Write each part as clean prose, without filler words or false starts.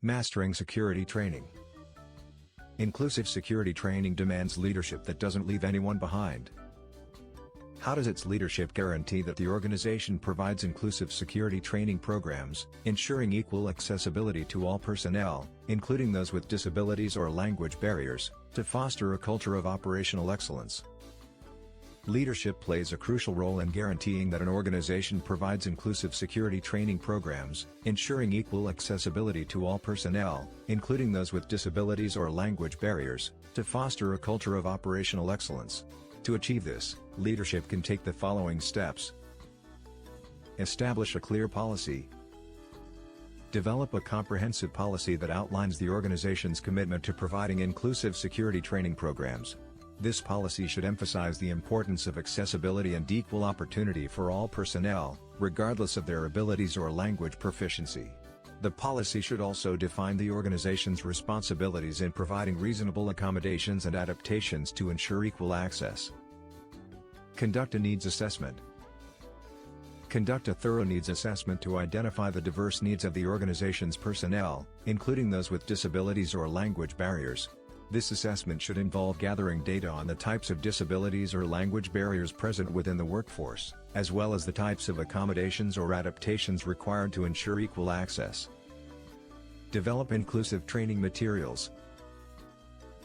Mastering security training. Inclusive security training demands leadership that doesn't leave anyone behind. How does its leadership guarantee that the organization provides inclusive security training programs, ensuring equal accessibility to all personnel, including those with disabilities or language barriers, to foster a culture of operational excellence? Leadership plays a crucial role in guaranteeing that an organization provides inclusive security training programs, ensuring equal accessibility to all personnel, including those with disabilities or language barriers, to foster a culture of operational excellence. To achieve this, leadership can take the following steps. Establish a clear policy. Develop a comprehensive policy that outlines the organization's commitment to providing inclusive security training programs. This policy should emphasize the importance of accessibility and equal opportunity for all personnel, regardless of their abilities or language proficiency. The policy should also define the organization's responsibilities in providing reasonable accommodations and adaptations to ensure equal access. Conduct a needs assessment. Conduct a thorough needs assessment to identify the diverse needs of the organization's personnel, including those with disabilities or language barriers. This assessment should involve gathering data on the types of disabilities or language barriers present within the workforce, as well as the types of accommodations or adaptations required to ensure equal access. Develop inclusive training materials.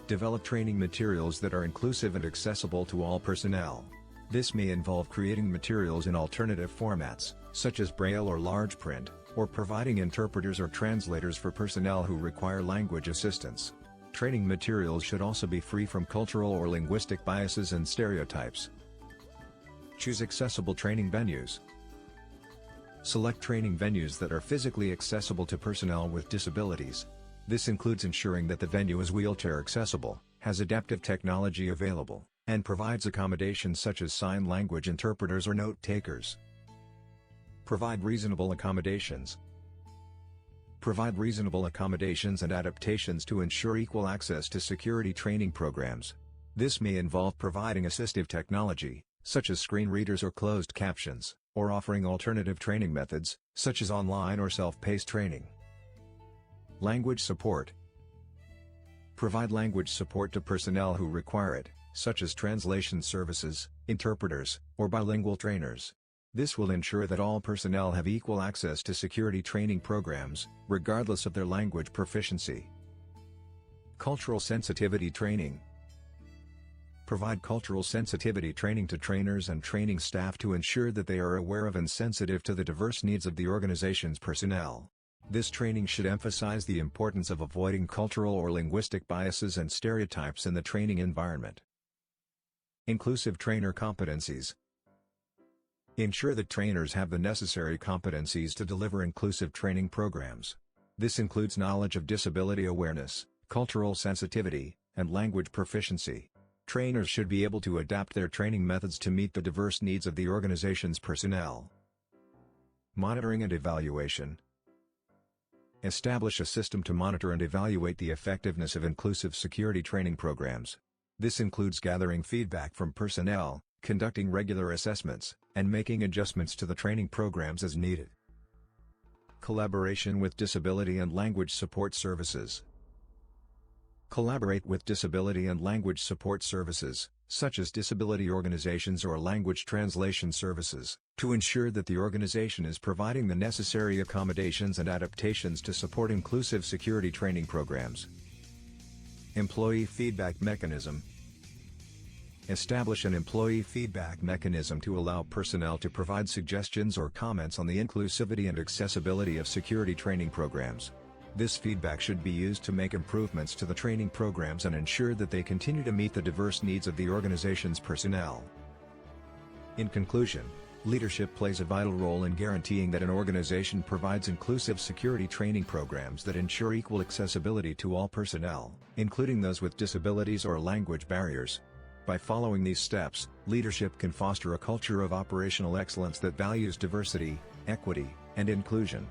Develop training materials that are inclusive and accessible to all personnel. This may involve creating materials in alternative formats, such as Braille or large print, or providing interpreters or translators for personnel who require language assistance. Training materials should also be free from cultural or linguistic biases and stereotypes. Choose accessible training venues. Select training venues that are physically accessible to personnel with disabilities. This includes ensuring that the venue is wheelchair accessible, has adaptive technology available, and provides accommodations such as sign language interpreters or note takers. Provide reasonable accommodations. Provide reasonable accommodations and adaptations to ensure equal access to security training programs. This may involve providing assistive technology, such as screen readers or closed captions, or offering alternative training methods, such as online or self-paced training. Language support. Provide language support to personnel who require it, such as translation services, interpreters, or bilingual trainers. This will ensure that all personnel have equal access to security training programs, regardless of their language proficiency. Cultural sensitivity training. Provide cultural sensitivity training to trainers and training staff to ensure that they are aware of and sensitive to the diverse needs of the organization's personnel. This training should emphasize the importance of avoiding cultural or linguistic biases and stereotypes in the training environment. Inclusive trainer competencies. Ensure that trainers have the necessary competencies to deliver inclusive training programs. This includes knowledge of disability awareness, cultural sensitivity, and language proficiency. Trainers should be able to adapt their training methods to meet the diverse needs of the organization's personnel. Monitoring and evaluation. Establish a system to monitor and evaluate the effectiveness of inclusive security training programs. This includes gathering feedback from personnel, conducting regular assessments, and making adjustments to the training programs as needed. Collaboration with disability and language support services. Collaborate with disability and language support services, such as disability organizations or language translation services, to ensure that the organization is providing the necessary accommodations and adaptations to support inclusive security training programs. Employee feedback mechanism. Establish an employee feedback mechanism to allow personnel to provide suggestions or comments on the inclusivity and accessibility of security training programs. This feedback should be used to make improvements to the training programs and ensure that they continue to meet the diverse needs of the organization's personnel. In conclusion, leadership plays a vital role in guaranteeing that an organization provides inclusive security training programs that ensure equal accessibility to all personnel, including those with disabilities or language barriers. By following these steps, leadership can foster a culture of operational excellence that values diversity, equity, and inclusion.